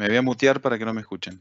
Me voy a mutear para que no me escuchen.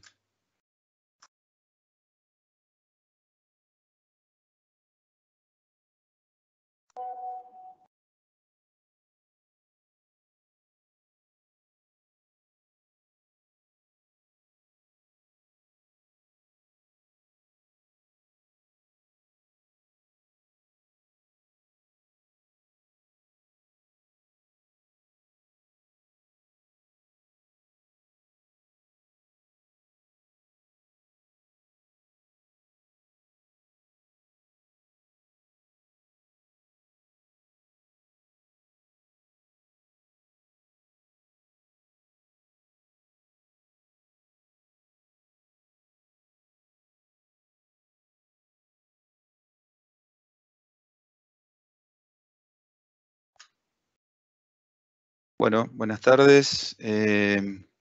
Bueno, buenas tardes.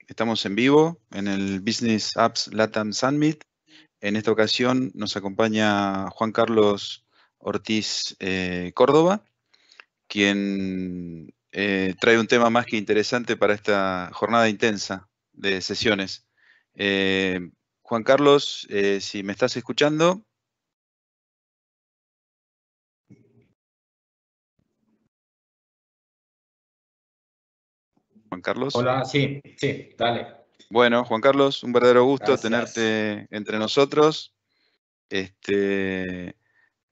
Estamos en vivo en el Business Apps LATAM Summit. En esta ocasión nos acompaña Juan Carlos Ortiz Córdoba, quien trae un tema más que interesante para esta jornada intensa de sesiones. Juan Carlos, si me estás escuchando. Juan Carlos. Hola, sí, dale. Bueno, Juan Carlos, un verdadero gusto Gracias. tenerte entre nosotros.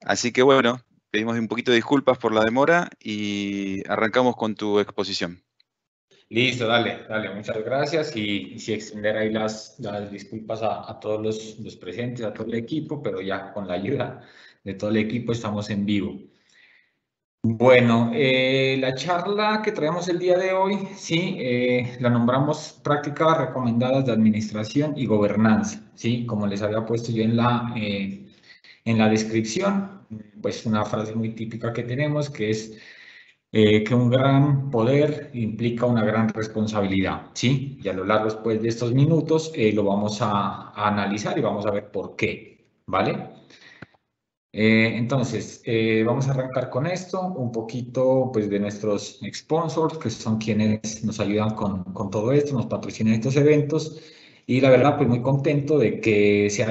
Así que bueno, pedimos un poquito de disculpas por la demora y arrancamos con tu exposición. Listo, dale, muchas gracias y sí extender ahí las disculpas a todos los presentes, a todo el equipo, pero ya con la ayuda de todo el equipo estamos en vivo. Bueno, la charla que traemos el día de hoy, sí, la nombramos Prácticas Recomendadas de Administración y Gobernanza, sí, como les había puesto yo en la descripción, pues una frase muy típica que tenemos que es que un gran poder implica una gran responsabilidad, ¿sí? Y a lo largo después de estos minutos lo vamos a analizar y vamos a ver por qué, ¿vale? Entonces, vamos a arrancar con esto, un poquito pues, de nuestros sponsors, que son quienes nos ayudan con todo esto, nos patrocinan estos eventos, y la verdad, pues muy contento de que sea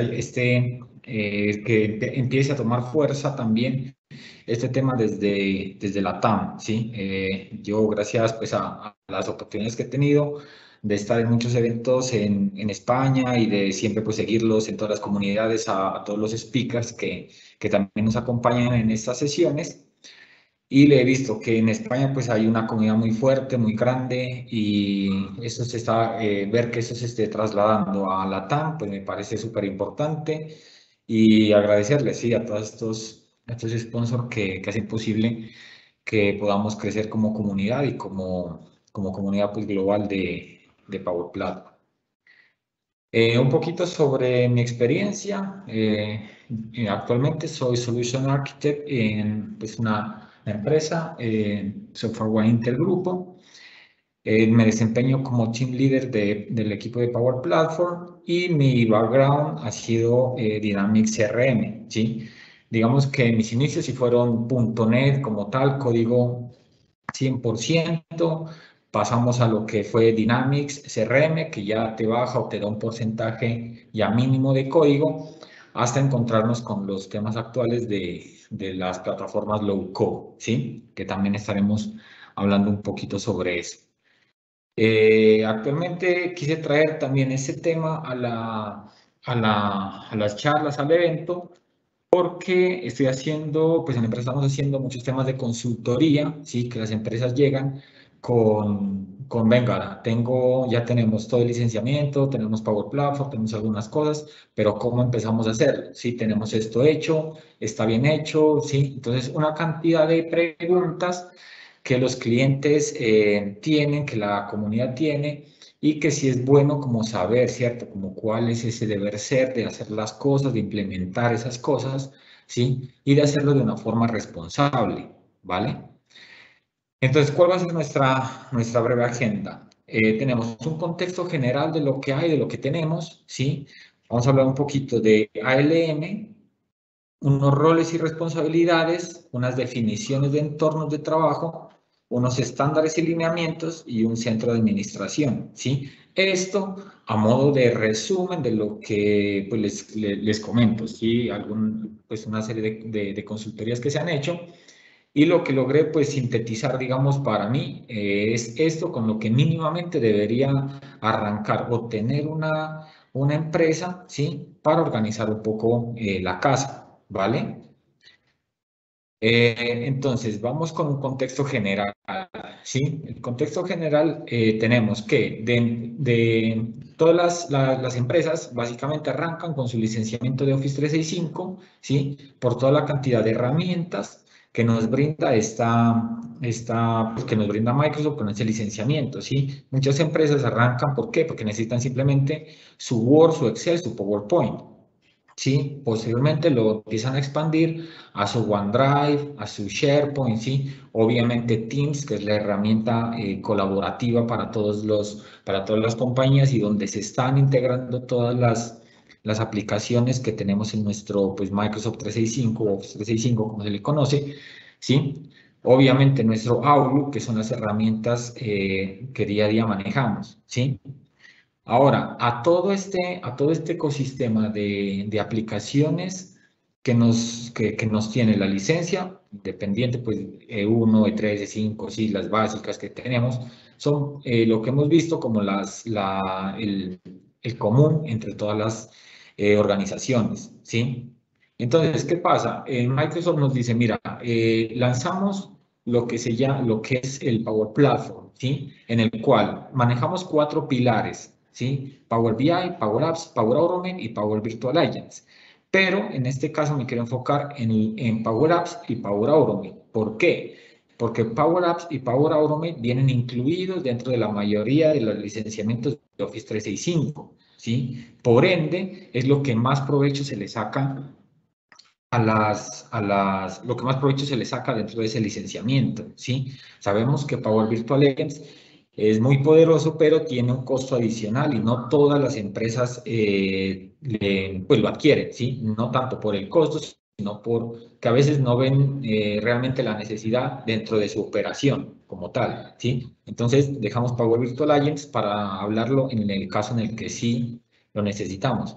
que empiece a tomar fuerza también este tema desde la TAM, ¿sí? Yo, gracias pues, a las oportunidades que he tenido de estar en muchos eventos en España y de siempre pues, seguirlos en todas las comunidades, a todos los speakers que también nos acompañan en estas sesiones. Y le he visto que en España pues hay una comunidad muy fuerte, muy grande y eso se está, ver que eso se esté trasladando a la TAM, pues me parece súper importante y agradecerles, sí, a todos estos sponsors que hacen posible que podamos crecer como comunidad y como comunidad pues, global de Power Platform. Un poquito sobre mi experiencia. Actualmente soy Solution Architect en pues, una empresa, Software One Intel Grupo. Me desempeño como Team Leader del equipo de Power Platform y mi background ha sido Dynamics CRM, ¿sí? Digamos que mis inicios sí fueron .NET como tal, código 100%, pasamos a lo que fue Dynamics CRM, que ya te baja o te da un porcentaje ya mínimo de código, hasta encontrarnos con los temas actuales de las plataformas low code, ¿sí? Que también estaremos hablando un poquito sobre eso. Actualmente quise traer también ese tema a las charlas, al evento, porque estoy haciendo, pues en la empresa estamos haciendo muchos temas de consultoría, ¿sí? Que las empresas llegan venga, ya tenemos todo el licenciamiento, tenemos Power Platform, tenemos algunas cosas, pero ¿cómo empezamos a hacerlo? Sí, tenemos esto hecho, está bien hecho, ¿sí? Entonces, una cantidad de preguntas que los clientes tienen, que la comunidad tiene, y que sí es bueno como saber, ¿cierto? Como cuál es ese deber ser de hacer las cosas, de implementar esas cosas, ¿sí? Y de hacerlo de una forma responsable, ¿vale? Entonces, ¿cuál va a ser nuestra breve agenda? Tenemos un contexto general de lo que hay, de lo que tenemos, ¿sí? Vamos a hablar un poquito de ALM, unos roles y responsabilidades, unas definiciones de entornos de trabajo unos estándares y lineamientos y un centro de administración, ¿sí? Esto a modo de resumen de lo que pues, les comento, ¿sí? Pues una serie de consultorías que se han hecho y lo que logré pues sintetizar, digamos, para mí es esto con lo que mínimamente debería arrancar o tener una empresa, ¿sí? Para organizar un poco la casa, ¿vale? Entonces, vamos con un contexto general, ¿sí? El contexto general tenemos que de todas las empresas básicamente arrancan con su licenciamiento de Office 365, ¿sí? Por toda la cantidad de herramientas que nos brinda pues, que nos brinda Microsoft con ese licenciamiento, ¿sí? Muchas empresas arrancan, ¿por qué? Porque necesitan simplemente su Word, su Excel, su PowerPoint. ¿Sí? Posteriormente lo empiezan a expandir a su OneDrive, a su SharePoint, ¿sí? Obviamente Teams, que es la herramienta colaborativa para todas las compañías y donde se están integrando todas las aplicaciones que tenemos en nuestro pues, Microsoft 365 o Office 365, como se le conoce, ¿sí? Obviamente nuestro Outlook, que son las herramientas que día a día manejamos, ¿sí? Ahora, a todo este ecosistema de aplicaciones que nos tiene la licencia, independiente, pues E1, E3, E5, sí, las básicas que tenemos, son lo que hemos visto como el común entre todas las organizaciones, ¿sí? Entonces, ¿qué pasa? Microsoft nos dice, mira, lanzamos lo que es el Power Platform, ¿sí? En el cual manejamos 4 pilares, ¿sí? Power BI, Power Apps, Power Automate y Power Virtual Agents. Pero en este caso me quiero enfocar en Power Apps y Power Automate. ¿Por qué? Porque Power Apps y Power Automate vienen incluidos dentro de la mayoría de los licenciamientos de Office 365, ¿sí? Por ende, es lo que más provecho se le saca lo que más provecho se le saca dentro de ese licenciamiento, ¿sí? Sabemos que Power Virtual Agents es muy poderoso, pero tiene un costo adicional y no todas las empresas pues lo adquieren, ¿sí? No tanto por el costo, sino por que a veces no ven realmente la necesidad dentro de su operación como tal, ¿sí? Entonces, dejamos Power Virtual Agents para hablarlo en el caso en el que sí lo necesitamos.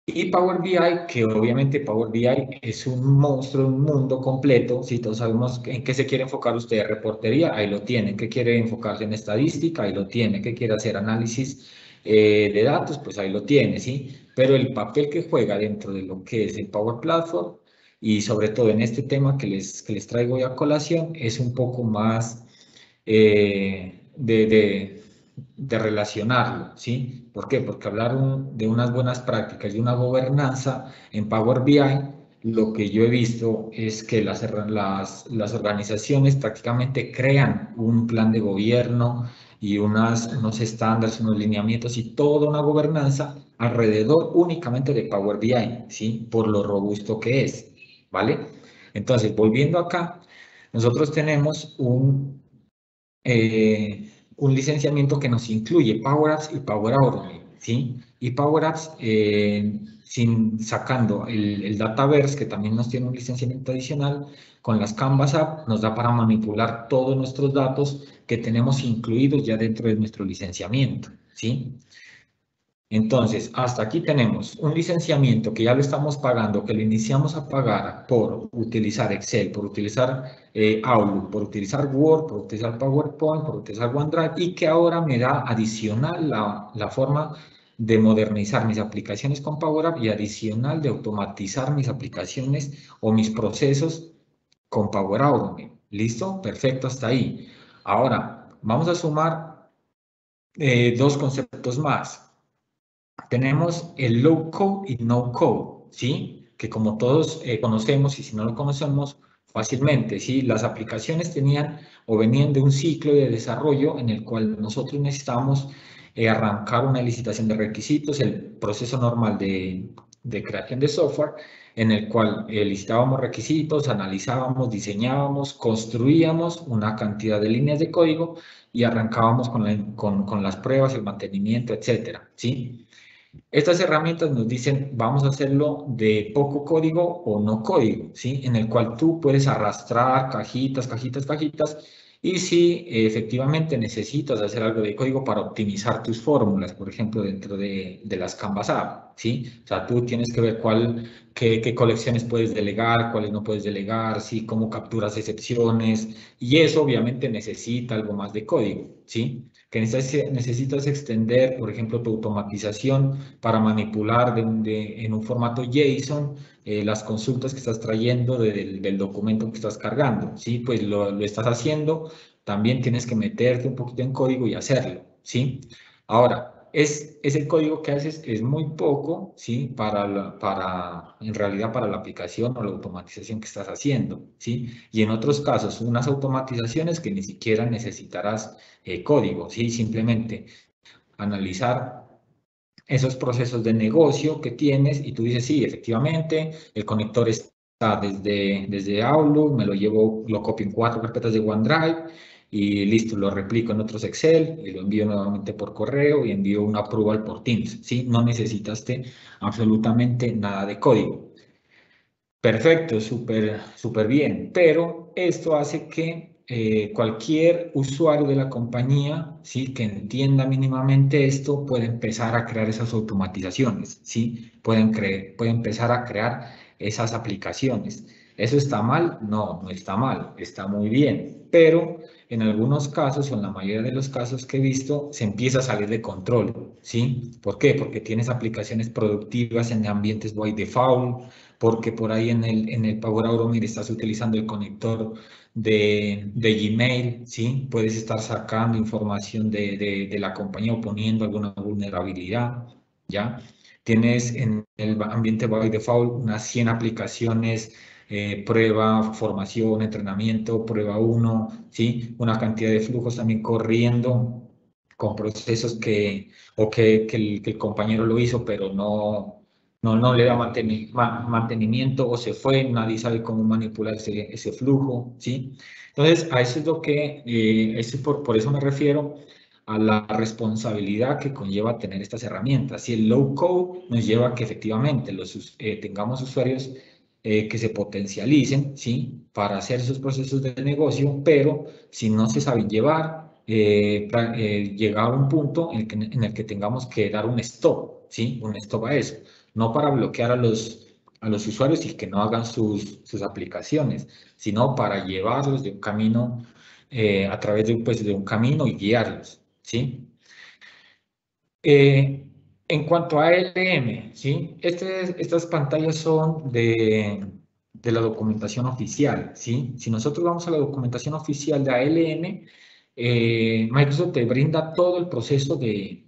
Y Power BI, que obviamente Power BI es un monstruo, un mundo completo. Si todos sabemos en qué se quiere enfocar usted, reportería, ahí lo tiene. ¿Qué quiere enfocarse en estadística? Ahí lo tiene. ¿Qué quiere hacer análisis de datos? Pues ahí lo tiene, ¿sí? Pero el papel que juega dentro de lo que es el Power Platform y sobre todo en este tema que les traigo hoy a colación es un poco más de relacionarlo, ¿sí? ¿Por qué? Porque hablar de unas buenas prácticas y una gobernanza en Power BI, lo que yo he visto es que las organizaciones prácticamente crean un plan de gobierno y unos estándares, unos lineamientos y toda una gobernanza alrededor únicamente de Power BI, ¿sí? Por lo robusto que es, ¿vale? Entonces, volviendo acá, nosotros tenemos un licenciamiento que nos incluye Power Apps y Power Automate, ¿sí? Y Power Apps, sacando el Dataverse, que también nos tiene un licenciamiento adicional, con las Canvas App nos da para manipular todos nuestros datos que tenemos incluidos ya dentro de nuestro licenciamiento, ¿sí? Entonces, hasta aquí tenemos un licenciamiento que ya lo estamos pagando, que lo iniciamos a pagar por utilizar Excel, por utilizar Outlook, por utilizar Word, por utilizar PowerPoint, por utilizar OneDrive y que ahora me da adicional la forma de modernizar mis aplicaciones con Power App y adicional de automatizar mis aplicaciones o mis procesos con Power Automate. ¿Listo? Perfecto, hasta ahí. Ahora, vamos a sumar 2 conceptos más. Tenemos el low code y no code, ¿sí? Que como todos conocemos y si no lo conocemos fácilmente, ¿sí? Las aplicaciones tenían o venían de un ciclo de desarrollo en el cual nosotros necesitábamos arrancar una licitación de requisitos, el proceso normal de creación de software, en el cual licitábamos requisitos, analizábamos, diseñábamos, construíamos una cantidad de líneas de código y arrancábamos con las pruebas, el mantenimiento, etcétera, ¿sí? Estas herramientas nos dicen, vamos a hacerlo de poco código o no código, ¿sí? En el cual tú puedes arrastrar cajitas, cajitas, cajitas Y si efectivamente necesitas hacer algo de código para optimizar tus fórmulas, por ejemplo, dentro de las Canvas App, ¿sí? O sea, tú tienes que ver qué colecciones puedes delegar, cuáles no puedes delegar, ¿sí? Cómo capturas excepciones, y eso obviamente necesita algo más de código, ¿sí? Que necesitas extender, por ejemplo, tu automatización para manipular en un formato JSON las consultas que estás trayendo del documento que estás cargando, ¿sí? Pues lo estás haciendo, también tienes que meterte un poquito en código y hacerlo, ¿sí? Ahora, ese código que haces es muy poco, ¿sí? En realidad para la aplicación o la automatización que estás haciendo, ¿sí? Y en otros casos, unas automatizaciones que ni siquiera necesitarás código, ¿sí? Simplemente analizar esos procesos de negocio que tienes y tú dices, sí, efectivamente, el conector está desde Outlook, me lo llevo, lo copio en 4 carpetas de OneDrive y listo, lo replico en otros Excel y lo envío nuevamente por correo y envío una approval por Teams, ¿sí? No necesitaste absolutamente nada de código. Perfecto, súper bien, pero esto hace que cualquier usuario de la compañía, ¿sí? Que entienda mínimamente esto, puede empezar a crear esas automatizaciones, ¿sí? Puede empezar a crear esas aplicaciones. ¿Eso está mal? No, no está mal, está muy bien, pero en algunos casos, o en la mayoría de los casos que he visto, se empieza a salir de control, ¿sí? ¿Por qué? Porque tienes aplicaciones productivas en ambientes by default, porque por ahí en el Power Automate estás utilizando el conector de Gmail, ¿sí? Puedes estar sacando información de la compañía o poniendo alguna vulnerabilidad, ¿ya? Tienes en el ambiente by default unas 100 aplicaciones, prueba, formación, entrenamiento, prueba uno, ¿sí? Una cantidad de flujos también corriendo con procesos que el compañero lo hizo, pero no le da mantenimiento o se fue, nadie sabe cómo manipular ese flujo, ¿sí? Entonces, a eso es lo que, por eso me refiero a la responsabilidad que conlleva tener estas herramientas. Si el low code nos lleva a que efectivamente tengamos usuarios que se potencialicen, ¿sí? Para hacer esos procesos de negocio, pero si no se saben llevar, llega a un punto en el que tengamos que dar un stop, ¿sí? Un stop a eso, no para bloquear a los usuarios y que no hagan sus aplicaciones, sino para llevarlos de un camino, a través de un camino y guiarlos, ¿sí? Eh, en cuanto a ALM, ¿sí? Estas pantallas son de la documentación oficial, ¿sí? Si nosotros vamos a la documentación oficial de ALM, Microsoft te brinda todo el proceso del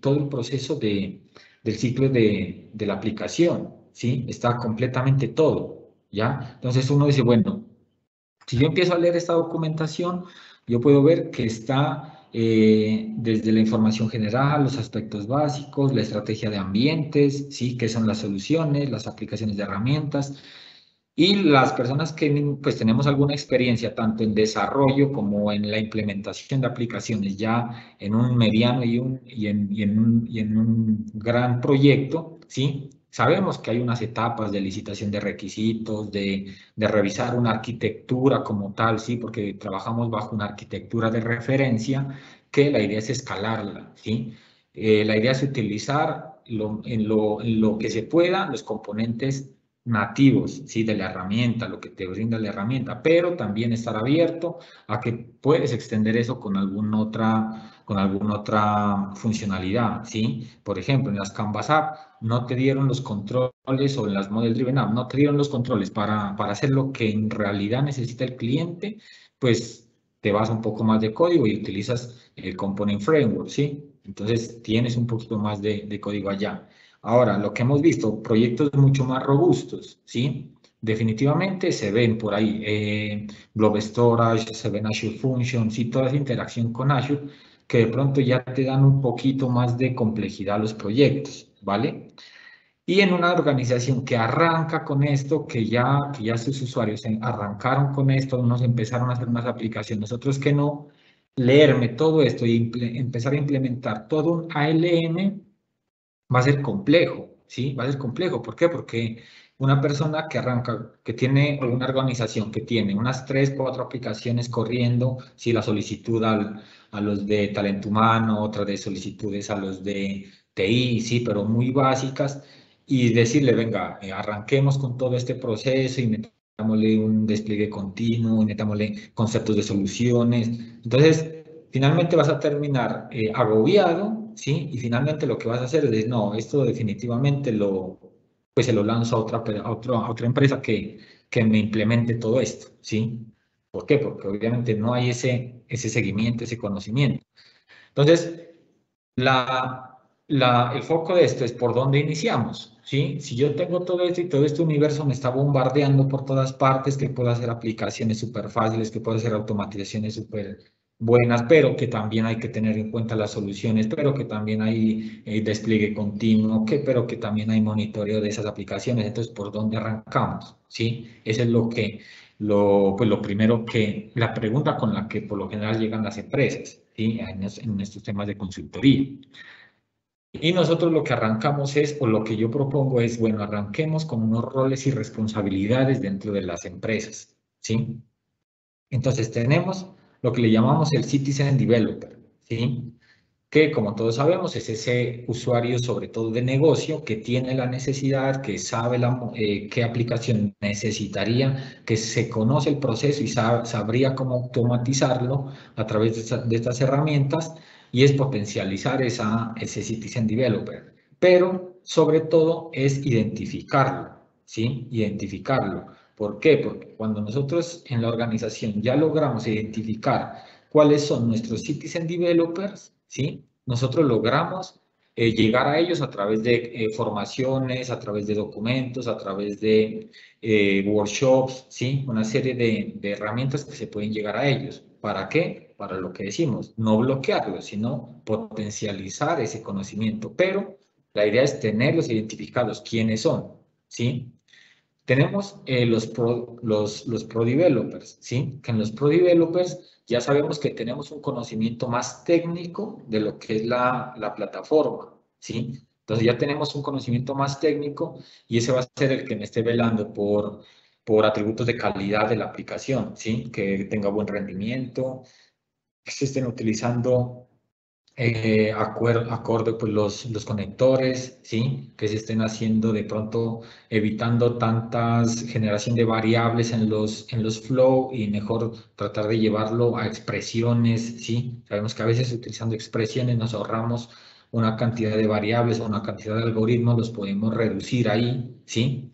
ciclo de la aplicación, ¿sí? Está completamente todo, ¿ya? Entonces uno dice, bueno, si yo empiezo a leer esta documentación, yo puedo ver que está desde la información general, los aspectos básicos, la estrategia de ambientes, ¿sí? ¿Qué son las soluciones, las aplicaciones de herramientas? Y las personas que pues tenemos alguna experiencia tanto en desarrollo como en la implementación de aplicaciones ya en un mediano y en un gran proyecto, ¿sí? Sabemos que hay unas etapas de licitación de requisitos, de revisar una arquitectura como tal, ¿sí? Porque trabajamos bajo una arquitectura de referencia que la idea es escalarla, ¿sí? La idea es utilizar en lo que se pueda los componentes nativos, ¿sí? De la herramienta, lo que te brinda la herramienta, pero también estar abierto a que puedes extender eso con alguna otra funcionalidad, ¿sí? Por ejemplo, en las Canvas App no te dieron los controles o en las Model Driven App no te dieron los controles para hacer lo que en realidad necesita el cliente, pues te vas un poco más de código y utilizas el Component Framework, ¿sí? Entonces tienes un poquito más de código allá. Ahora, lo que hemos visto, proyectos mucho más robustos, ¿sí? Definitivamente se ven por ahí Blob Storage, se ven Azure Functions y toda esa interacción con Azure que de pronto ya te dan un poquito más de complejidad a los proyectos, ¿vale? Y en una organización que arranca con esto, que ya sus usuarios arrancaron con esto, unos empezaron a hacer unas aplicaciones, otros que no, leerme todo esto y empezar a implementar todo un ALM va a ser complejo, ¿sí? Va a ser complejo. ¿Por qué? Porque una persona que arranca, que tiene, o una organización que tiene unas 3, 4 aplicaciones corriendo, si la solicitud a los de talento humano, otra de solicitudes a los de TI, sí, pero muy básicas, y decirle, venga, arranquemos con todo este proceso y metámosle un despliegue continuo, y metámosle conceptos de soluciones. Entonces, finalmente vas a terminar agobiado, ¿sí? Y finalmente lo que vas a hacer es decir, no, esto definitivamente pues se lo lanzo a otra empresa que me implemente todo esto, ¿sí? ¿Por qué? Porque obviamente no hay ese seguimiento, ese conocimiento. Entonces, el foco de esto es por dónde iniciamos, ¿sí? Si yo tengo todo esto y todo este universo me está bombardeando por todas partes, que puedo hacer aplicaciones súper fáciles, que puedo hacer automatizaciones súper buenas, pero que también hay que tener en cuenta las soluciones, pero que también hay despliegue continuo, pero que también hay monitoreo de esas aplicaciones. Entonces, ¿por dónde arrancamos? ¿Sí? Eso es pues lo primero la pregunta con la que por lo general llegan las empresas, ¿sí? En estos temas de consultoría. Y nosotros lo que arrancamos es, o lo que yo propongo es, bueno, arranquemos con unos roles y responsabilidades dentro de las empresas, ¿sí? Entonces tenemos lo que le llamamos el Citizen Developer, ¿sí? Que como todos sabemos es ese usuario sobre todo de negocio que tiene la necesidad, que sabe qué aplicación necesitaría, que se conoce el proceso y sabría cómo automatizarlo a través de estas herramientas y es potencializar ese Citizen Developer. Pero sobre todo es identificarlo, ¿sí? Identificarlo. ¿Por qué? Porque cuando nosotros en la organización ya logramos identificar cuáles son nuestros citizen developers, ¿sí? Nosotros logramos llegar a ellos a través de formaciones, a través de documentos, a través de workshops, ¿sí? Una serie de herramientas que se pueden llegar a ellos. ¿Para qué? Para lo que decimos, no bloquearlos, sino potencializar ese conocimiento. Pero la idea es tenerlos identificados, quiénes son, ¿sí? Tenemos los pro developers, ¿sí? Que en los pro developers ya sabemos que tenemos un conocimiento más técnico de lo que es la plataforma, ¿sí? Entonces ya tenemos un conocimiento más técnico y ese va a ser el que me esté velando por atributos de calidad de la aplicación, ¿sí? Que tenga buen rendimiento, que se estén utilizando acorde pues los conectores, ¿sí? Que se estén haciendo de pronto, evitando tantas generación de variables en los flow y mejor tratar de llevarlo a expresiones, ¿sí? Sabemos que a veces utilizando expresiones nos ahorramos una cantidad de variables o una cantidad de algoritmos, los podemos reducir ahí, ¿sí?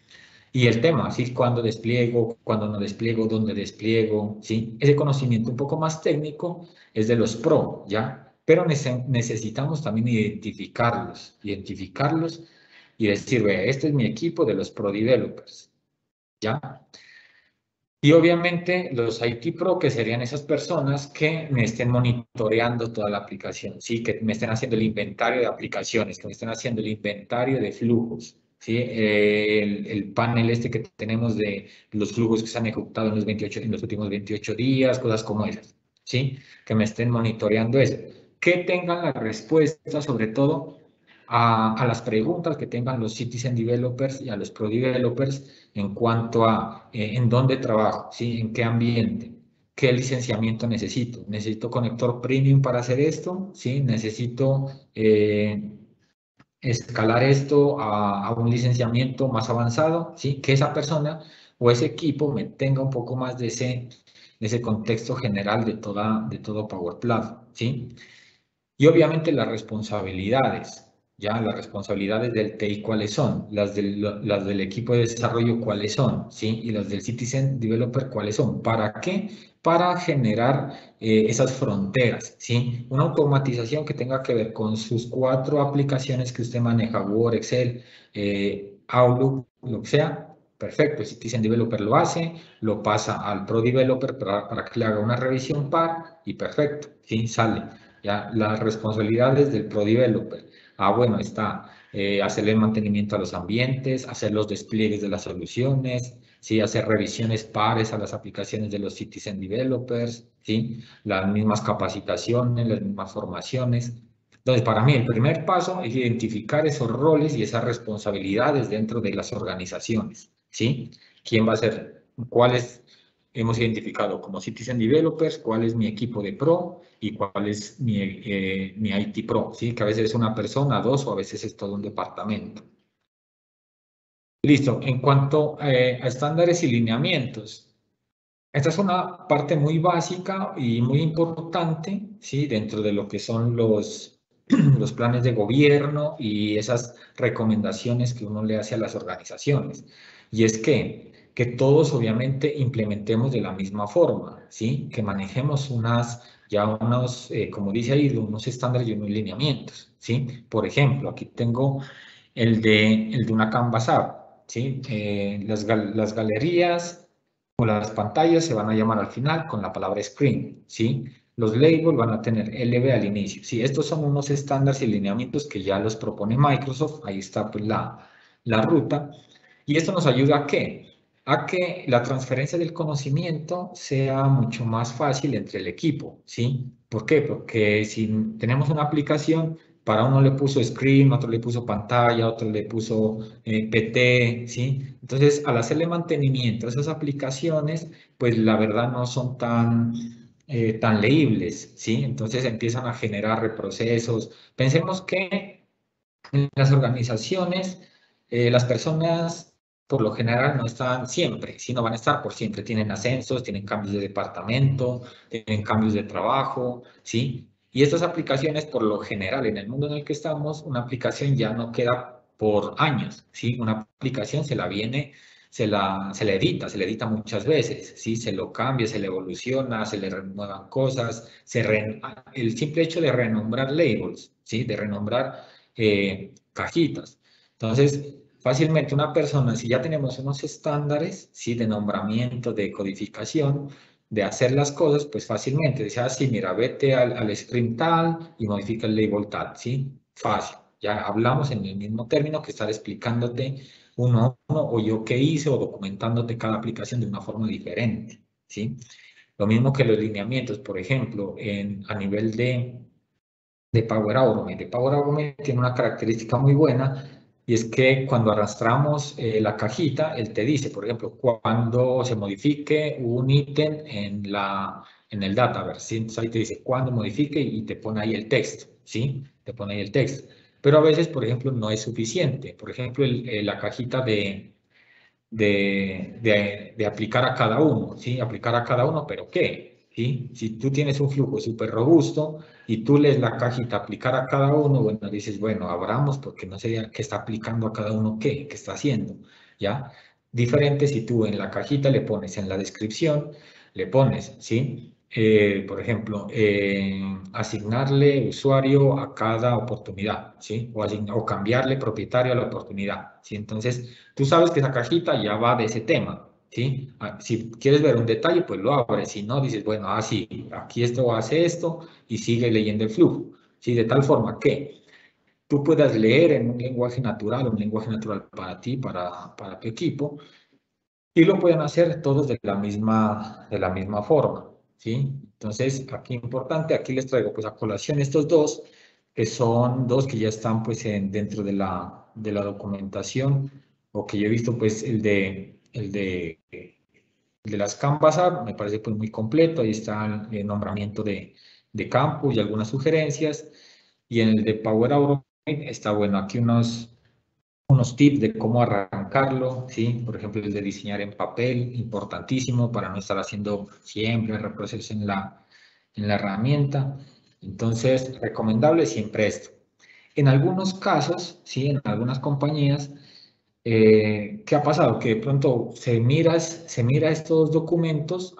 Y el tema, ¿sí? Cuándo despliego, cuándo no despliego, dónde despliego, ¿sí? Ese conocimiento un poco más técnico es de los pro, ¿ya? Pero necesitamos también identificarlos y decir, vea, este es mi equipo de los pro developers, ¿ya? Y obviamente los IT Pro, que serían esas personas que me estén monitoreando toda la aplicación, ¿sí? Que me estén haciendo el inventario de aplicaciones, que me estén haciendo el inventario de flujos, ¿sí? El panel este que tenemos de los flujos que se han ejecutado en los últimos 28 días, cosas como esas, ¿sí? Que me estén monitoreando eso. Que tengan la respuesta, sobre todo, a las preguntas que tengan los citizen developers y a los pro developers en cuanto a en dónde trabajo, ¿sí? En qué ambiente, qué licenciamiento necesito. ¿Necesito conector premium para hacer esto? ¿Sí? ¿Necesito escalar esto a un licenciamiento más avanzado? ¿Sí? Que esa persona o ese equipo me tenga un poco más de ese contexto general de todo Power Platform, ¿sí? Y obviamente las responsabilidades, ya las responsabilidades del TI, ¿cuáles son? Las del equipo de desarrollo, ¿cuáles son? ¿Sí? Y las del Citizen Developer, ¿cuáles son? ¿Para qué? Para generar esas fronteras, ¿sí? Una automatización que tenga que ver con sus 4 aplicaciones que usted maneja, Word, Excel, Outlook, lo que sea. Perfecto, el Citizen Developer lo hace, lo pasa al Pro Developer para que le haga una revisión par y perfecto, ¿sí? Sale. Ya, las responsabilidades del Pro Developer. Ah, bueno, está hacerle el mantenimiento a los ambientes, hacer los despliegues de las soluciones, ¿sí? Hacer revisiones pares a las aplicaciones de los Citizen Developers, ¿sí? Las mismas capacitaciones, las mismas formaciones. Entonces, para mí, el primer paso es identificar esos roles y esas responsabilidades dentro de las organizaciones, ¿sí? ¿Quién va a ser? ¿Cuáles hemos identificado como Citizen Developers? ¿Cuál es mi equipo de Pro? ¿Y cuál es mi IT Pro? ¿Sí? Que a veces es una persona, dos, o a veces es todo un departamento. Listo. En cuanto a estándares y lineamientos, esta es una parte muy básica y muy importante, ¿sí? Dentro de lo que son los planes de gobierno y esas recomendaciones que uno le hace a las organizaciones. Y es que todos obviamente implementemos de la misma forma, ¿sí? Que manejemos como dice ahí, unos estándares y unos lineamientos, ¿sí? Por ejemplo, aquí tengo el de una Canvas App, ¿sí? Las galerías o las pantallas se van a llamar al final con la palabra screen, ¿sí? Los labels van a tener LB al inicio, ¿sí? Estos son unos estándares y lineamientos que ya los propone Microsoft, ahí está pues la ruta, y esto nos ayuda ¿a qué? A que la transferencia del conocimiento sea mucho más fácil entre el equipo, ¿sí? ¿Por qué? Porque si tenemos una aplicación, para uno le puso screen, otro le puso pantalla, otro le puso PT, ¿sí? Entonces, al hacerle mantenimiento a esas aplicaciones, pues la verdad no son tan leíbles, ¿sí? Entonces empiezan a generar reprocesos. Pensemos que en las organizaciones, las personas por lo general no están siempre, sino van a estar por siempre. Tienen ascensos, tienen cambios de departamento, tienen cambios de trabajo, ¿sí? Y estas aplicaciones, por lo general, en el mundo en el que estamos, una aplicación ya no queda por años, ¿sí? Una aplicación se le edita muchas veces, ¿sí? Se lo cambia, se le evoluciona, se le renuevan cosas, el simple hecho de renombrar labels, ¿sí? De renombrar cajitas. Entonces, fácilmente una persona, si ya tenemos unos estándares, ¿sí? De nombramiento, de codificación, de hacer las cosas, pues fácilmente dice, sí, mira, vete al sprint tal y modifica el label tal, ¿sí? Fácil. Ya hablamos en el mismo término que estar explicándote uno a uno o yo qué hice o documentándote cada aplicación de una forma diferente, ¿sí? Lo mismo que los lineamientos, por ejemplo, a nivel de Power Automate. Power Automate tiene una característica muy buena y es que cuando arrastramos la cajita, él te dice, por ejemplo, cuando se modifique un ítem en el Dataverse, ¿sí? Entonces ahí te dice cuándo modifique y te pone ahí el texto, ¿sí? Te pone ahí el texto. Pero a veces, por ejemplo, no es suficiente. Por ejemplo, la cajita de aplicar a cada uno, ¿sí? Aplicar a cada uno, pero ¿qué? ¿Sí? Si tú tienes un flujo súper robusto y tú lees la cajita aplicar a cada uno, bueno, dices, bueno, abramos porque no sé qué está aplicando a cada uno, qué está haciendo, ¿ya? Diferente si tú en la cajita le pones en la descripción, le pones, ¿sí? Por ejemplo, asignarle usuario a cada oportunidad, ¿sí? O cambiarle propietario a la oportunidad, ¿sí? Entonces, tú sabes que esa cajita ya va de ese tema, ¿sí? Si quieres ver un detalle, pues lo abres. Si no, dices, bueno, sí, aquí esto hace esto y sigue leyendo el flujo, ¿sí? De tal forma que tú puedas leer en un lenguaje natural para ti, para tu equipo, y lo pueden hacer todos de la misma forma, ¿sí? Entonces, aquí importante, aquí les traigo pues a colación estos dos, que son dos que ya están pues dentro de la documentación, o que yo he visto pues el de las Canvas App, me parece pues muy completo, ahí está el nombramiento de campo y algunas sugerencias, y en el de Power Automate está bueno, aquí unos tips de cómo arrancarlo, ¿sí? Por ejemplo, el de diseñar en papel, importantísimo para no estar haciendo siempre reprocesos en la herramienta. Entonces, recomendable siempre esto. En algunos casos, ¿sí? En algunas compañías, ¿qué ha pasado? Que de pronto se mira estos documentos.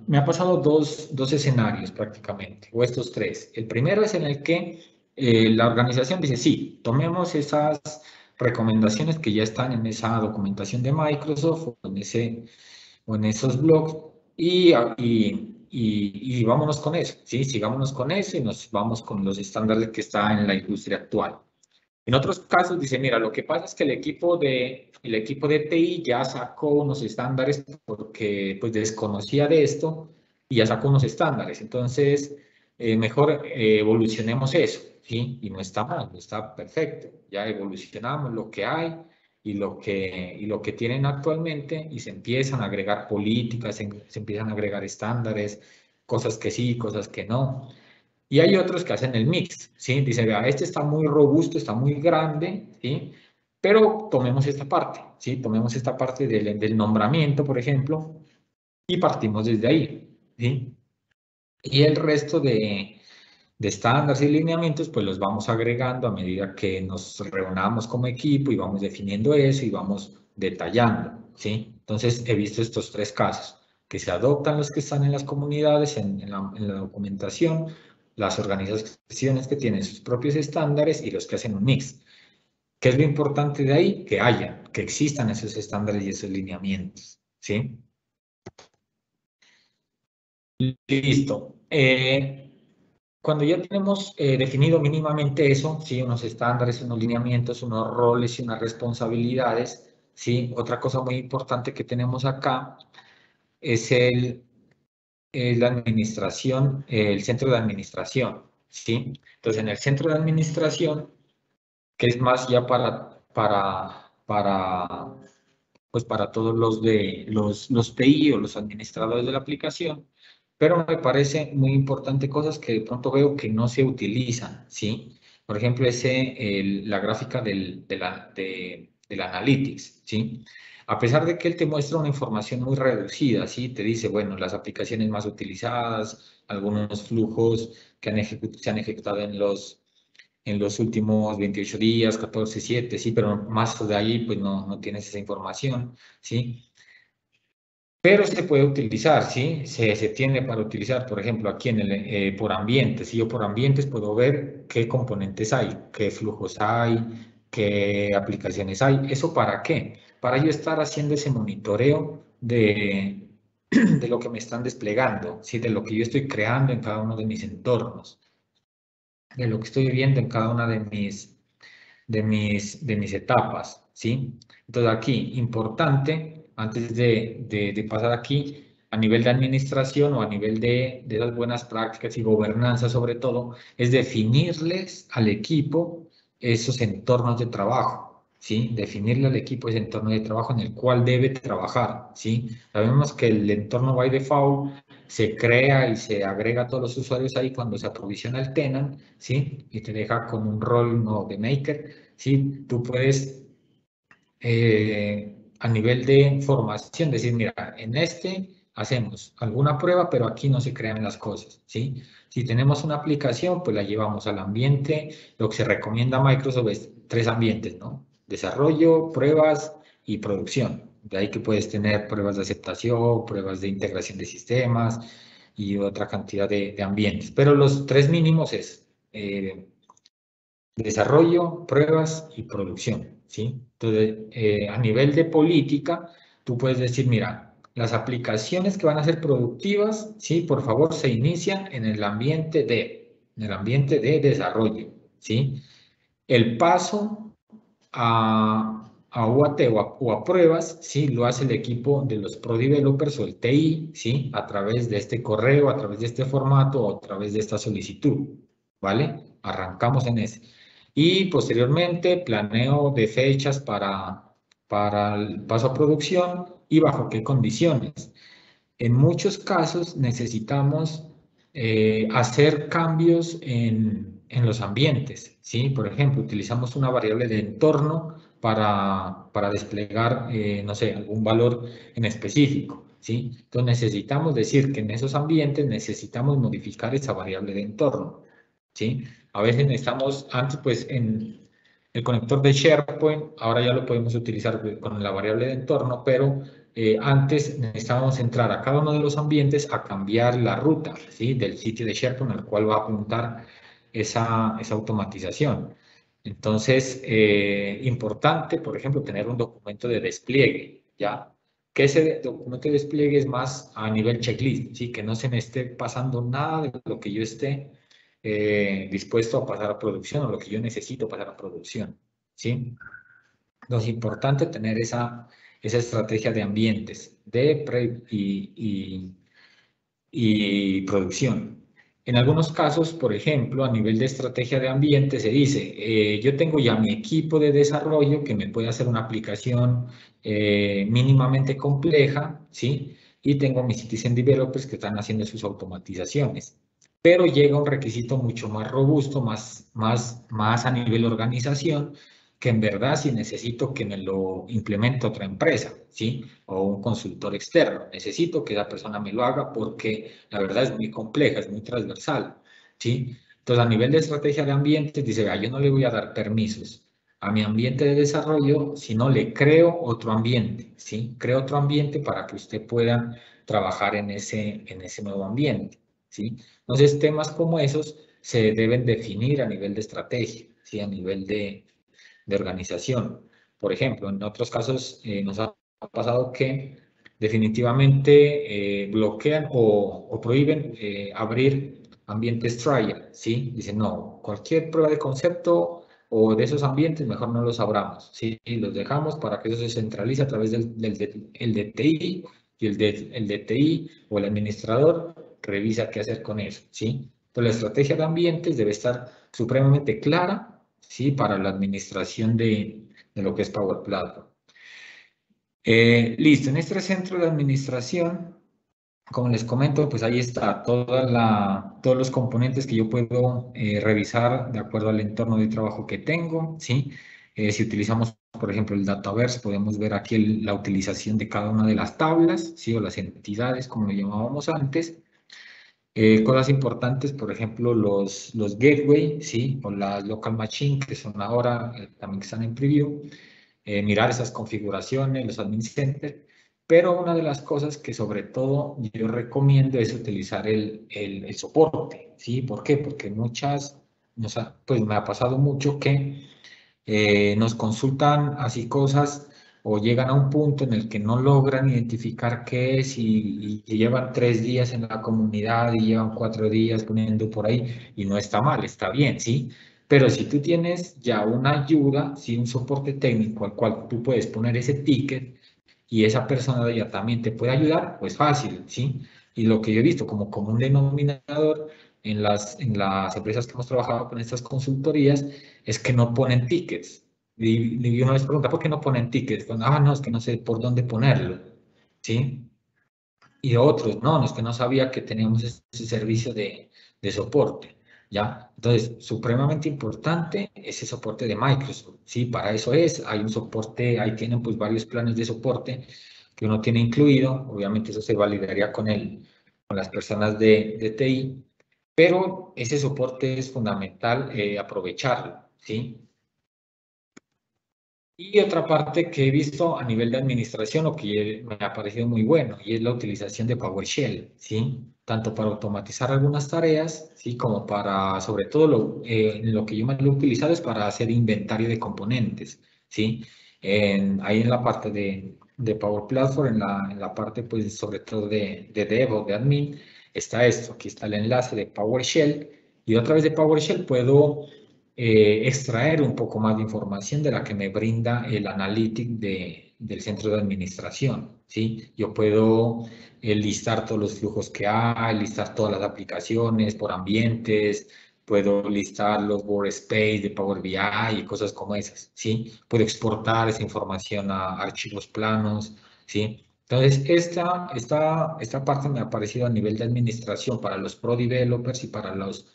Me ha pasado dos escenarios prácticamente, o estos tres. El primero es en el que la organización dice, sí, tomemos esas recomendaciones que ya están en esa documentación de Microsoft o en esos blogs y vámonos con eso, ¿sí? Sigámonos con eso y nos vamos con los estándares que está en la industria actual. En otros casos dice, mira, lo que pasa es que el equipo de TI ya sacó unos estándares porque pues desconocía de esto y ya sacó unos estándares. Entonces, mejor evolucionemos eso, ¿sí? Y no está mal, está perfecto. Ya evolucionamos lo que hay y lo que tienen actualmente y se empiezan a agregar políticas, se empiezan a agregar estándares, cosas que sí, cosas que no. Y hay otros que hacen el mix, ¿sí? Dice, vea, este está muy robusto, está muy grande, ¿sí? Pero tomemos esta parte, ¿sí? Tomemos esta parte del nombramiento, por ejemplo, y partimos desde ahí, ¿sí? Y el resto de estándares y lineamientos, pues los vamos agregando a medida que nos reunamos como equipo y vamos definiendo eso y vamos detallando, ¿sí? Entonces, he visto estos tres casos, que se adoptan los que están en las comunidades, en la documentación, las organizaciones que tienen sus propios estándares y los que hacen un mix. ¿Qué es lo importante de ahí? Que haya, que existan esos estándares y esos lineamientos, ¿sí? Listo. Cuando ya tenemos definido mínimamente eso, ¿sí? Unos estándares, unos lineamientos, unos roles y unas responsabilidades, ¿sí? Otra cosa muy importante que tenemos acá es la administración, el centro de administración, ¿sí? Entonces, en el centro de administración, que es más ya pues para todos los de los TI o los administradores de la aplicación, pero me parece muy importante cosas que de pronto veo que no se utilizan, ¿sí? Por ejemplo, la gráfica del Analytics, ¿sí? A pesar de que él te muestra una información muy reducida, ¿sí? Te dice, bueno, las aplicaciones más utilizadas, algunos flujos que se han ejecutado en los últimos 28 días, 14, 7, sí, pero más de ahí pues no tienes esa información, ¿sí? Pero se puede utilizar, ¿sí? Se tiene para utilizar, por ejemplo, aquí por ambientes. Si yo por ambientes puedo ver qué componentes hay, qué flujos hay, qué aplicaciones hay. ¿Eso para qué? Para yo estar haciendo ese monitoreo de lo que me están desplegando, ¿sí? De lo que yo estoy creando en cada uno de mis entornos, de lo que estoy viviendo en cada una de mis etapas, ¿sí? Entonces aquí, importante, antes de pasar aquí, a nivel de administración o a nivel de esas buenas prácticas y gobernanza sobre todo, es definirles al equipo esos entornos de trabajo, ¿sí? Definirle al equipo ese entorno de trabajo en el cual debe trabajar, ¿sí? Sabemos que el entorno by default se crea y se agrega a todos los usuarios ahí cuando se aprovisiona el tenant, ¿sí? Y te deja con un rol no de maker, ¿sí? Tú puedes, a nivel de formación, decir, mira, en este hacemos alguna prueba, pero aquí no se crean las cosas, ¿sí? Si tenemos una aplicación, pues la llevamos al ambiente, lo que se recomienda a Microsoft es 3 ambientes, ¿no? Desarrollo, pruebas y producción. De ahí que puedes tener pruebas de aceptación, pruebas de integración de sistemas y otra cantidad de ambientes. Pero los 3 mínimos es desarrollo, pruebas y producción, ¿sí? Entonces, a nivel de política, tú puedes decir, mira, las aplicaciones que van a ser productivas, ¿sí? Por favor, se inician en el ambiente de desarrollo, ¿sí? El paso a UAT o a pruebas, ¿sí? Lo hace el equipo de los Pro Developers o el TI, ¿sí? A través de este correo, a través de este formato o a través de esta solicitud, ¿vale? Arrancamos en ese. Y posteriormente planeo de fechas para el paso a producción y bajo qué condiciones. En muchos casos necesitamos hacer cambios en los ambientes, ¿sí? Por ejemplo, utilizamos una variable de entorno para desplegar, no sé, algún valor en específico, ¿sí? Entonces necesitamos decir que en esos ambientes necesitamos modificar esa variable de entorno, ¿sí? A veces necesitamos, antes pues en el conector de SharePoint, ahora ya lo podemos utilizar con la variable de entorno, pero antes necesitábamos entrar a cada uno de los ambientes a cambiar la ruta, ¿sí? Del sitio de SharePoint al cual va a apuntar esa automatización. Entonces, importante, por ejemplo, tener un documento de despliegue, ¿ya? Que ese documento de despliegue es más a nivel checklist, ¿sí? Que no se me esté pasando nada de lo que yo esté dispuesto a pasar a producción o lo que yo necesito pasar a producción, ¿sí? Entonces, es importante tener esa estrategia de ambientes de pre y producción. En algunos casos, por ejemplo, a nivel de estrategia de ambiente, se dice, yo tengo ya mi equipo de desarrollo que me puede hacer una aplicación mínimamente compleja, ¿sí? Y tengo mis citizen developers que están haciendo sus automatizaciones. Pero llega un requisito mucho más robusto, más a nivel organización, que en verdad si necesito que me lo implemente otra empresa, ¿sí? O un consultor externo. Necesito que esa persona me lo haga porque la verdad es muy compleja, es muy transversal, ¿sí? Entonces, a nivel de estrategia de ambiente, dice, vea, yo no le voy a dar permisos a mi ambiente de desarrollo, sino le creo otro ambiente, ¿sí? Creo otro ambiente para que usted pueda trabajar en ese nuevo ambiente, ¿sí? Entonces, temas como esos se deben definir a nivel de estrategia, ¿sí? A nivel de organización. Por ejemplo, en otros casos nos ha pasado que definitivamente bloquean o prohíben abrir ambientes trial, ¿sí? Dicen, no, cualquier prueba de concepto o de esos ambientes mejor no los abramos, ¿sí? Los dejamos para que eso se centralice a través el DTI y el DTI o el administrador revisa qué hacer con eso, ¿sí? Entonces, la estrategia de ambientes debe estar supremamente clara, ¿sí? Para la administración de lo que es Power Platform. Listo, en este centro de administración, como les comento, pues ahí está todos los componentes que yo puedo revisar de acuerdo al entorno de trabajo que tengo, ¿sí? Si utilizamos, por ejemplo, el Dataverse, podemos ver aquí la utilización de cada una de las tablas, ¿sí? O las entidades, como lo llamábamos antes. Cosas importantes, por ejemplo, los gateway, ¿sí? O las local machine, que son ahora, también que están en preview. Mirar esas configuraciones, los admin center. Pero una de las cosas que sobre todo yo recomiendo es utilizar el soporte, ¿sí? ¿Por qué? Porque pues me ha pasado mucho que nos consultan así cosas o llegan a un punto en el que no logran identificar qué es y llevan 3 días en la comunidad y llevan 4 días poniendo por ahí y no está mal, está bien, ¿sí? Pero si tú tienes ya una ayuda, ¿sí? Un soporte técnico al cual tú puedes poner ese ticket y esa persona ya también te puede ayudar, pues fácil, ¿sí? Y lo que yo he visto como común denominador en las empresas que hemos trabajado con estas consultorías es que no ponen tickets. Y uno les pregunta, ¿por qué no ponen tickets? Bueno, no, es que no sé por dónde ponerlo, ¿sí? Y otros, no, es que no sabía que teníamos ese servicio de soporte, ¿ya? Entonces, supremamente importante ese soporte de Microsoft, ¿sí? Para eso hay un soporte, ahí tienen pues varios planes de soporte que uno tiene incluido, obviamente eso se validaría con las personas de TI, pero ese soporte es fundamental aprovecharlo, ¿sí? Y otra parte que he visto a nivel de administración o que me ha parecido muy bueno y es la utilización de PowerShell, ¿sí? Tanto para automatizar algunas tareas, ¿sí? Como para, sobre todo, lo que yo más lo he utilizado es para hacer inventario de componentes, ¿sí? Ahí en la parte de Power Platform, en la parte, pues, sobre todo de Dev o de Admin, está esto. Aquí está el enlace de PowerShell y a través de PowerShell puedo extraer un poco más de información de la que me brinda el Analytic del centro de administración, ¿sí? Yo puedo listar todos los flujos que hay, listar todas las aplicaciones por ambientes, puedo listar los workspace de Power BI y cosas como esas, ¿sí? Puedo exportar esa información a archivos planos, ¿sí? Entonces, esta parte me ha parecido a nivel de administración para los pro developers y para los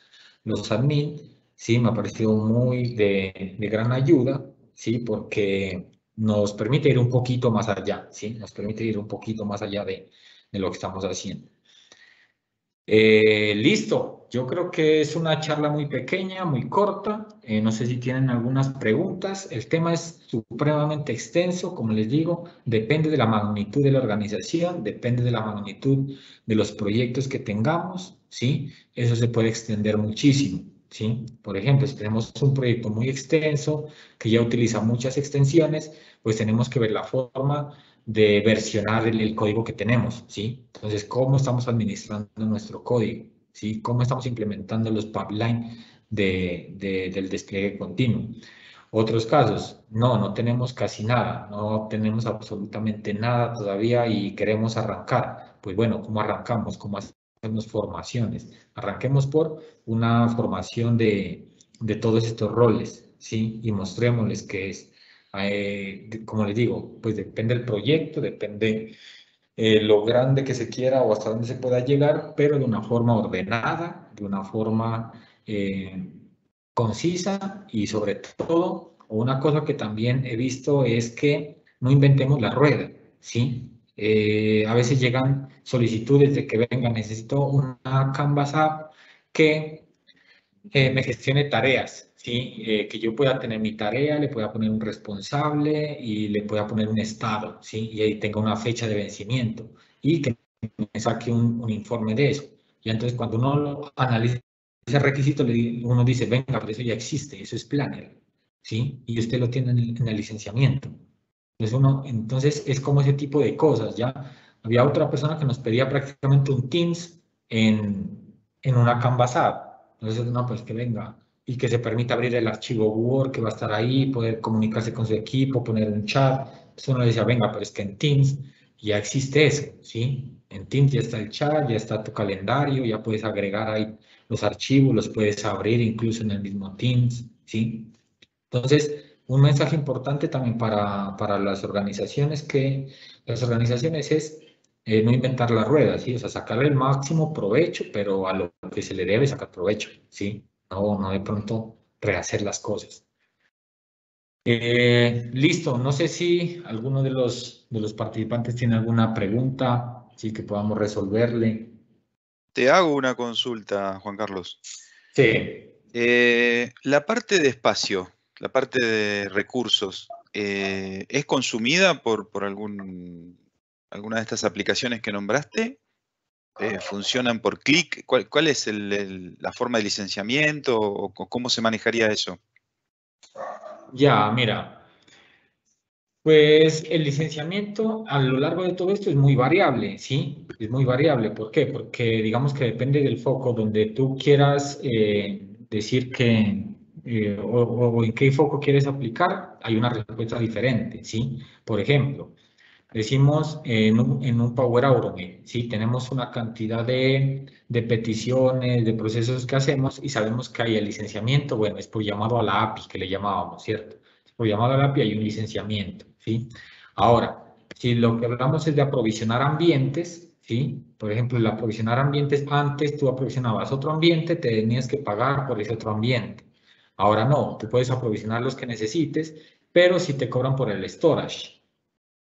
admin. Sí, me ha parecido muy de gran ayuda, ¿sí? Porque nos permite ir un poquito más allá, ¿sí? Nos permite ir un poquito más allá de lo que estamos haciendo. Listo, yo creo que es una charla muy pequeña, muy corta. No sé si tienen algunas preguntas. El tema es supremamente extenso, como les digo, depende de la magnitud de la organización, depende de la magnitud de los proyectos que tengamos, ¿sí? Eso se puede extender muchísimo, ¿sí? Por ejemplo, si tenemos un proyecto muy extenso que ya utiliza muchas extensiones, pues tenemos que ver la forma de versionar el código que tenemos, ¿sí? Entonces, ¿cómo estamos administrando nuestro código? ¿Sí? ¿Cómo estamos implementando los pipelines del despliegue continuo? Otros casos, no tenemos casi nada, no tenemos absolutamente nada todavía y queremos arrancar. Pues bueno, ¿cómo arrancamos? ¿Cómo hacemos formaciones. Arranquemos por una formación de todos estos roles, ¿sí? Y mostrémosles qué es. Como les digo, pues depende del proyecto, depende lo grande que se quiera o hasta dónde se pueda llegar, pero de una forma ordenada, de una forma concisa y sobre todo, una cosa que también he visto es que no inventemos la rueda, ¿sí? A veces llegan solicitudes de que venga, necesito una Canvas app que me gestione tareas, ¿sí? Que yo pueda tener mi tarea, le pueda poner un responsable y le pueda poner un estado, ¿sí? Y ahí tenga una fecha de vencimiento y que me saque un informe de eso. Y entonces cuando uno lo analiza ese requisito, uno dice, venga, pero eso ya existe, eso es Planner, ¿sí? Y usted lo tiene en el licenciamiento. Entonces es como ese tipo de cosas, ¿ya? Había otra persona que nos pedía prácticamente un Teams en una Canvas app. Entonces, no, pues que venga y que se permita abrir el archivo Word que va a estar ahí, poder comunicarse con su equipo, poner un chat. Entonces uno le decía, venga, pero es que en Teams ya existe eso, ¿sí? En Teams ya está el chat, ya está tu calendario, ya puedes agregar ahí los archivos, los puedes abrir incluso en el mismo Teams, ¿sí? Entonces, un mensaje importante también para las organizaciones es no inventar la rueda, ¿sí? O sea, sacarle el máximo provecho, pero a lo que se le debe sacar provecho, ¿sí? No de pronto rehacer las cosas. Listo, no sé si alguno de los participantes tiene alguna pregunta, sí, que podamos resolverle. Te hago una consulta, Juan Carlos. Sí. La parte de espacio, la parte de recursos, ¿es consumida por alguna de estas aplicaciones que nombraste? ¿Funcionan por clic? ¿Cuál es la forma de licenciamiento o cómo se manejaría eso? Ya, mira. Pues el licenciamiento a lo largo de todo esto es muy variable, ¿sí? Es muy variable. ¿Por qué? Porque digamos que depende del foco donde tú quieras decir que, o en qué foco quieres aplicar, hay una respuesta diferente, ¿sí? Por ejemplo, decimos en un Power Automate, ¿sí? Tenemos una cantidad de peticiones, de procesos que hacemos y sabemos que hay el licenciamiento, bueno, es por llamado a la API que le llamábamos, ¿cierto? Por llamado a la API hay un licenciamiento, ¿sí? Ahora, si lo que hablamos es de aprovisionar ambientes, ¿sí? Por ejemplo, el aprovisionar ambientes, antes tú aprovisionabas otro ambiente, te tenías que pagar por ese otro ambiente. Ahora no, tú puedes aprovisionar los que necesites, pero si te cobran por el storage.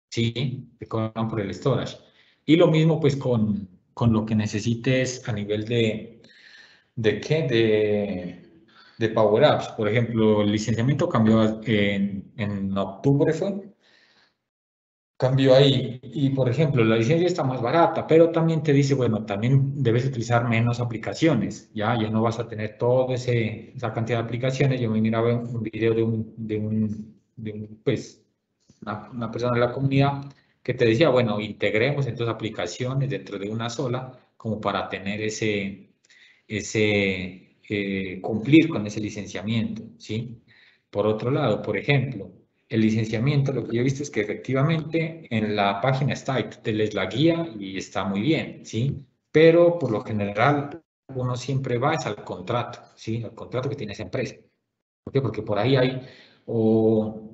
Sí, te cobran por el storage. Y lo mismo pues con lo que necesites a nivel ¿de qué? De Power Apps. Por ejemplo, el licenciamiento cambió en octubre fue. Cambió ahí. Y por ejemplo, la licencia está más barata, pero también te dice, bueno, también debes utilizar menos aplicaciones. Ya no vas a tener toda esa cantidad de aplicaciones. Yo me miraba un video pues, una persona de la comunidad que te decía, bueno, integremos entonces aplicaciones dentro de una sola como para tener cumplir con ese licenciamiento, ¿sí? Por otro lado, por ejemplo, el licenciamiento, lo que yo he visto es que efectivamente en la página está y tú te lees la guía y está muy bien, ¿sí? Pero por lo general uno siempre va es al contrato, ¿sí? Al contrato que tiene esa empresa. ¿Por qué? Porque por ahí hay o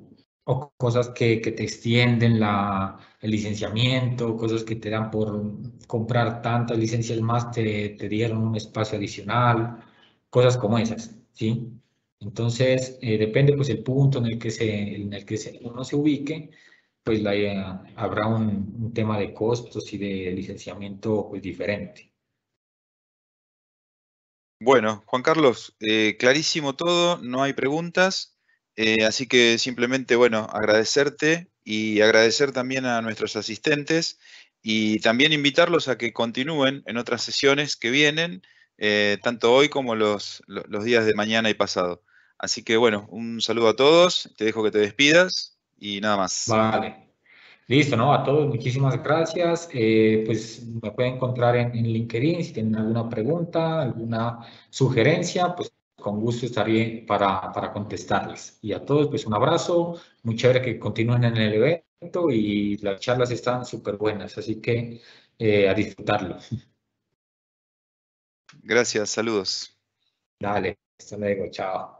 cosas que te extienden el licenciamiento, cosas que te dan por comprar tantas licencias más, te dieron un espacio adicional, cosas como esas, ¿sí? Entonces, depende pues el punto uno se ubique, pues habrá un tema de costos y de licenciamiento pues diferente. Bueno, Juan Carlos, clarísimo todo, no hay preguntas, así que simplemente, bueno, agradecerte y agradecer también a nuestros asistentes y también invitarlos a que continúen en otras sesiones que vienen, tanto hoy como los días de mañana y pasado. Así que, bueno, un saludo a todos, te dejo que te despidas y nada más. Vale. Listo, ¿no? A todos, muchísimas gracias. Pues me pueden encontrar en LinkedIn si tienen alguna pregunta, alguna sugerencia, pues con gusto estaré para contestarles. Y a todos, pues un abrazo, muy chévere que continúen en el evento y las charlas están súper buenas, así que a disfrutarlo. Gracias, saludos. Dale, hasta luego, chao.